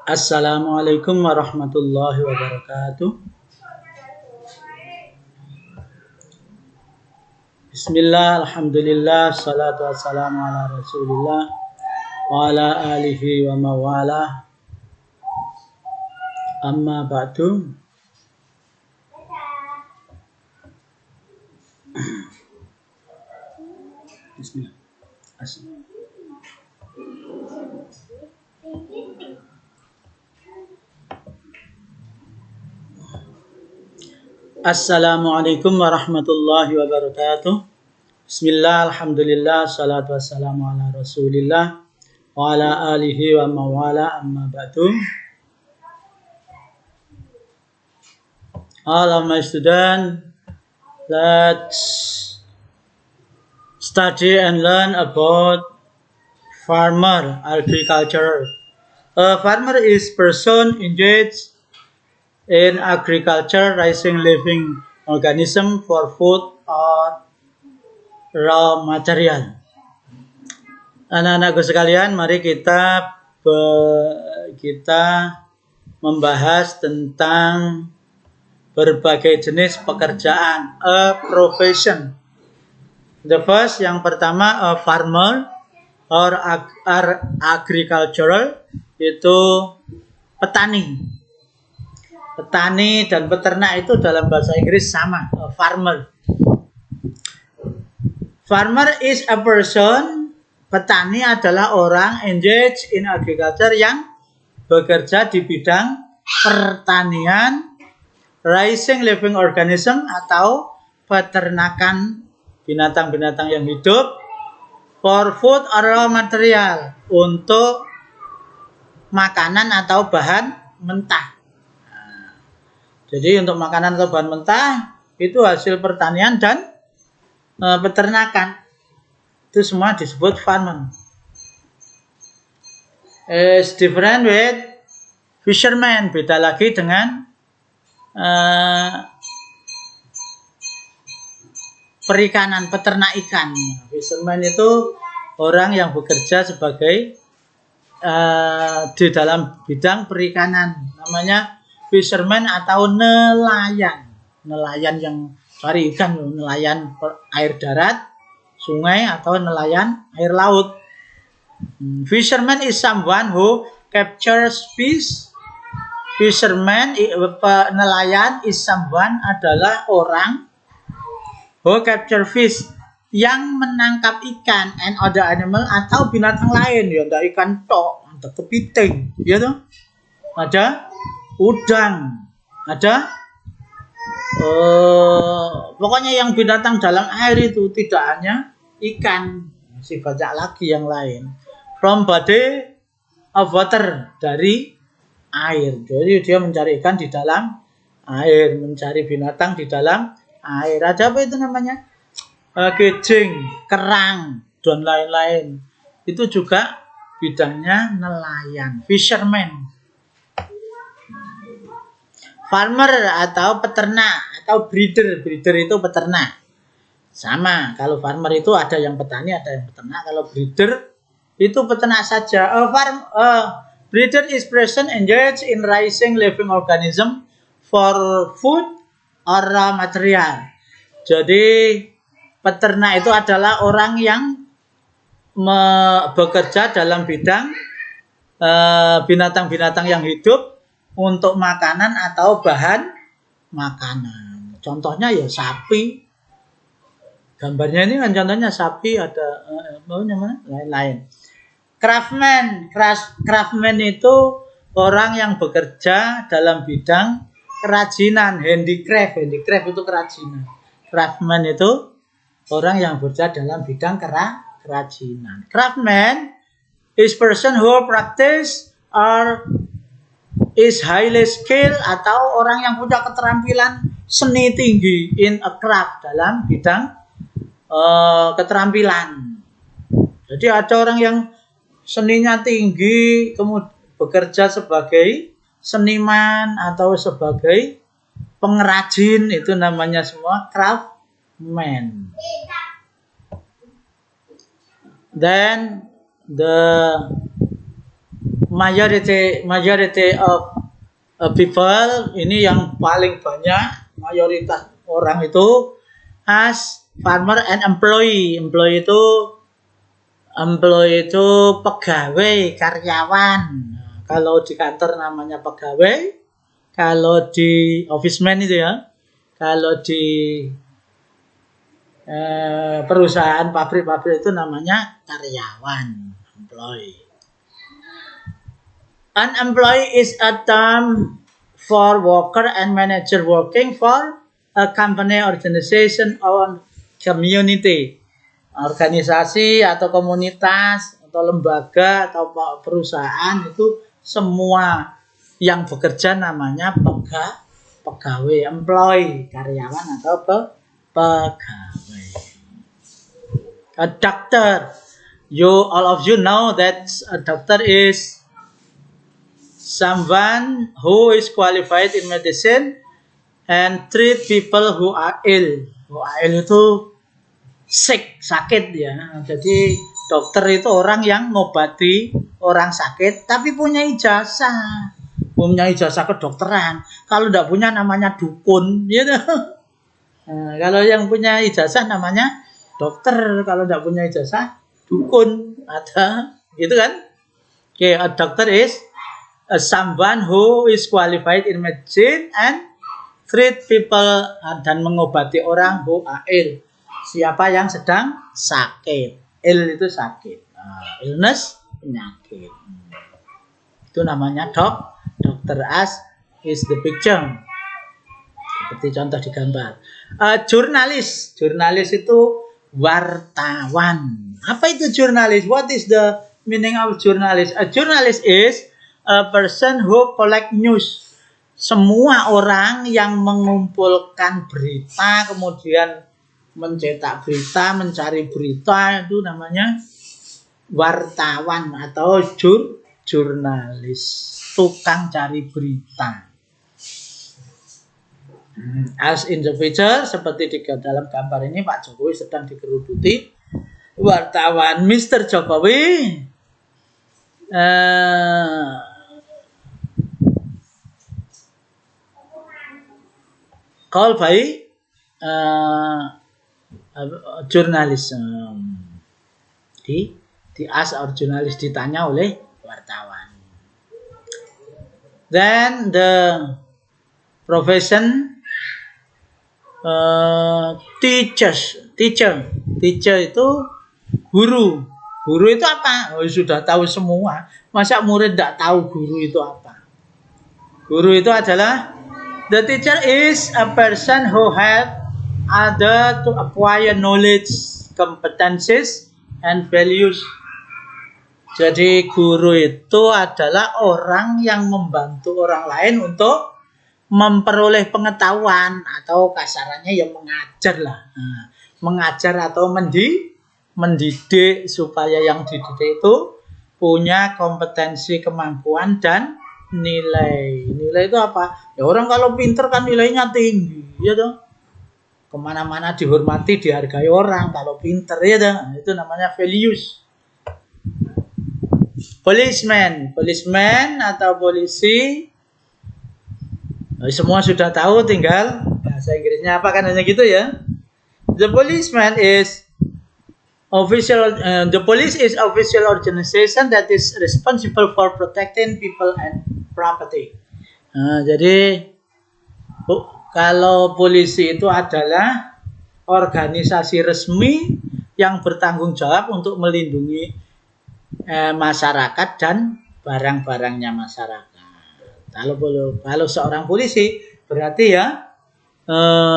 Assalamualaikum warahmatullahi wabarakatuh. Bismillah, alhamdulillah, salatu wassalamu ala rasulillah wa ala alihi wa mawala. Amma ba'du. Bismillah. Assalamualaikum warahmatullahi wabarakatuh. Bismillah, alhamdulillah, salatu wassalamu ala rasulillah wa ala alihi wa mawala, amma ba'du. All of my students, let's study and learn about farmer agriculture. A farmer is person engaged in agriculture, raising living organism for food or raw material. Anak-anakku sekalian, mari kita membahas tentang berbagai jenis pekerjaan, a profession. The first, yang pertama, a farmer or agricultural, itu petani. Petani dan peternak itu dalam bahasa Inggris sama, a farmer. Farmer is a person, petani adalah orang engaged in agriculture yang bekerja di bidang pertanian, raising living organism atau peternakan binatang-binatang yang hidup, for food or raw material, untuk makanan atau bahan mentah. Jadi untuk makanan atau bahan mentah itu hasil pertanian dan peternakan. Itu semua disebut farmer. Is different with fisherman. Beda lagi dengan perikanan, peternak ikan. Fisherman itu orang yang bekerja sebagai di dalam bidang perikanan. Namanya fisherman atau nelayan. Nelayan yang cari ikan, nelayan air darat, sungai, atau nelayan air laut. Fisherman is someone who captures fish. Fisherman, nelayan, is someone adalah orang who capture fish, yang menangkap ikan and other animal atau binatang lain. Ya, ada ikan tok, ada kepiting, ya tuh. Ada udang, ada pokoknya yang binatang dalam air itu, tidak hanya ikan, masih banyak lagi yang lain. From body of water, dari air. Jadi dia mencari ikan di dalam air, mencari binatang di dalam air. Ada apa itu namanya? Kejing, kerang, dan lain-lain. Itu juga bidangnya nelayan, fisherman. Farmer atau peternak atau breeder. Breeder itu peternak. Sama, kalau farmer itu ada yang petani, ada yang peternak. Kalau breeder itu peternak saja. Breeder is person engaged in raising living organism for food or raw material. Jadi peternak itu adalah orang yang bekerja dalam bidang binatang-binatang yang hidup untuk makanan atau bahan makanan. Contohnya ya sapi. Gambarnya ini kan contohnya sapi, ada lain-lain. Craftsman. Craftsman itu orang yang bekerja dalam bidang kerajinan, handicraft. Handicraft itu kerajinan. Craftsman itu orang yang bekerja dalam bidang kerajinan. Craftsman is person who practice or is highly skilled, atau orang yang punya keterampilan seni tinggi in a craft, dalam bidang keterampilan. Jadi ada orang yang seninya tinggi, kemudian bekerja sebagai seniman atau sebagai pengrajin, itu namanya semua craftsman. Then the majority of people, ini yang paling banyak, mayoritas orang itu as farmer and employee. Employee itu pegawai, karyawan. Kalau di kantor namanya pegawai, kalau di office man itu ya, kalau di perusahaan pabrik itu namanya karyawan, employee. An employee is a term for worker and manager working for a company, organization, or community. Organisasi atau komunitas atau lembaga atau perusahaan itu semua yang bekerja namanya pegawai, employee, karyawan atau pegawai. A doctor, all of you know that a doctor is someone who is qualified in medicine and treat people who are ill. Who are ill itu sakit ya. Jadi dokter itu orang yang ngobati orang sakit tapi punya ijazah. Punya ijazah kedokteran. Kalau tidak punya namanya dukun, gitu. Nah, kalau yang punya ijazah namanya dokter, kalau tidak punya ijazah dukun. Ada, gitu kan? Okay, a doctor is someone who is qualified in medicine and treat people dan mengobati orang who are ill. Siapa yang sedang sakit. Ill itu sakit. Illness, penyakit. Itu namanya dokter. As is the picture. Seperti contoh di gambar. Jurnalis itu wartawan. Apa itu jurnalis? What is the meaning of journalist? A journalist is a person who collect news. Semua orang yang mengumpulkan berita, kemudian mencetak berita, mencari berita, itu namanya wartawan atau jurnalis, tukang cari berita. As in the picture, seperti di dalam gambar ini, Pak Jokowi sedang dikerubuti wartawan Mr. Jokowi. Call by journalism. Di ask or jurnalis, ditanya oleh wartawan. Then the profession teacher itu guru. Guru itu apa? Sudah tahu semua. Masa murid tidak tahu guru itu apa? Guru itu adalah the teacher is a person who help other to acquire knowledge, competencies, and values. Jadi guru itu adalah orang yang membantu orang lain untuk memperoleh pengetahuan atau kasarannya yang mengajar lah. Mengajar atau mendidik supaya yang dididik itu punya kompetensi, kemampuan, dan nilai. Nilai itu apa? Ya orang kalau pinter kan nilainya tinggi, ya dong. Kemana-mana dihormati, dihargai orang kalau pinter, ya dong. Itu namanya values. Policeman atau polisi, semua sudah tahu, tinggal bahasa Inggrisnya apa kan, hanya gitu ya. The policeman is the police is official organization that is responsible for protecting people and property. Jadi kalau polisi itu adalah organisasi resmi yang bertanggung jawab untuk melindungi masyarakat dan barang-barangnya masyarakat. Kalau seorang polisi berarti ya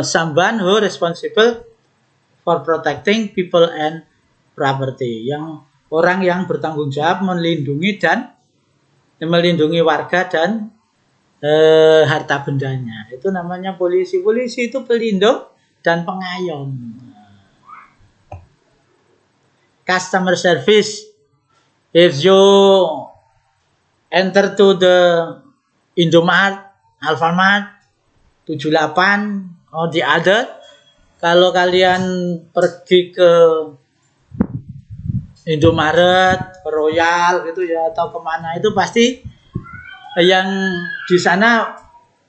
someone who responsible for protecting people and property, yang orang yang bertanggung jawab melindungi warga dan harta bendanya. Itu namanya polisi. Polisi itu pelindung dan pengayom. Customer service, if you enter to the Indomart, Alfamart, 78 or the other, kalau kalian pergi ke Indomaret, Royal gitu ya, atau kemana itu pasti yang di sana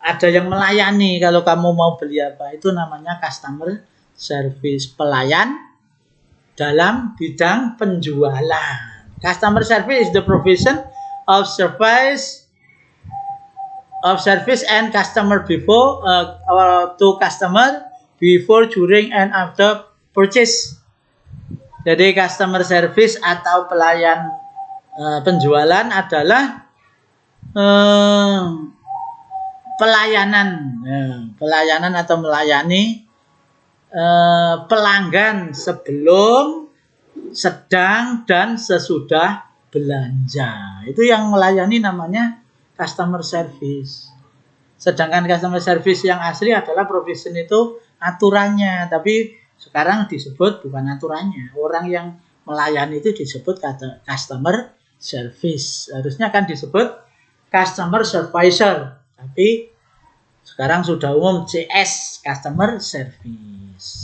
ada yang melayani. Kalau kamu mau beli apa, itu namanya customer service, pelayan dalam bidang penjualan. Customer service is the provision of service and customer before to customer before, during, and after purchase. Jadi customer service atau pelayan penjualan adalah pelayanan atau melayani pelanggan sebelum, sedang, dan sesudah belanja. Itu yang melayani namanya customer service. Sedangkan customer service yang asli adalah provision itu aturannya, tapi sekarang disebut bukan aturannya. Orang yang melayani itu disebut customer service. Harusnya kan disebut customer supervisor, tapi sekarang sudah umum CS, customer service.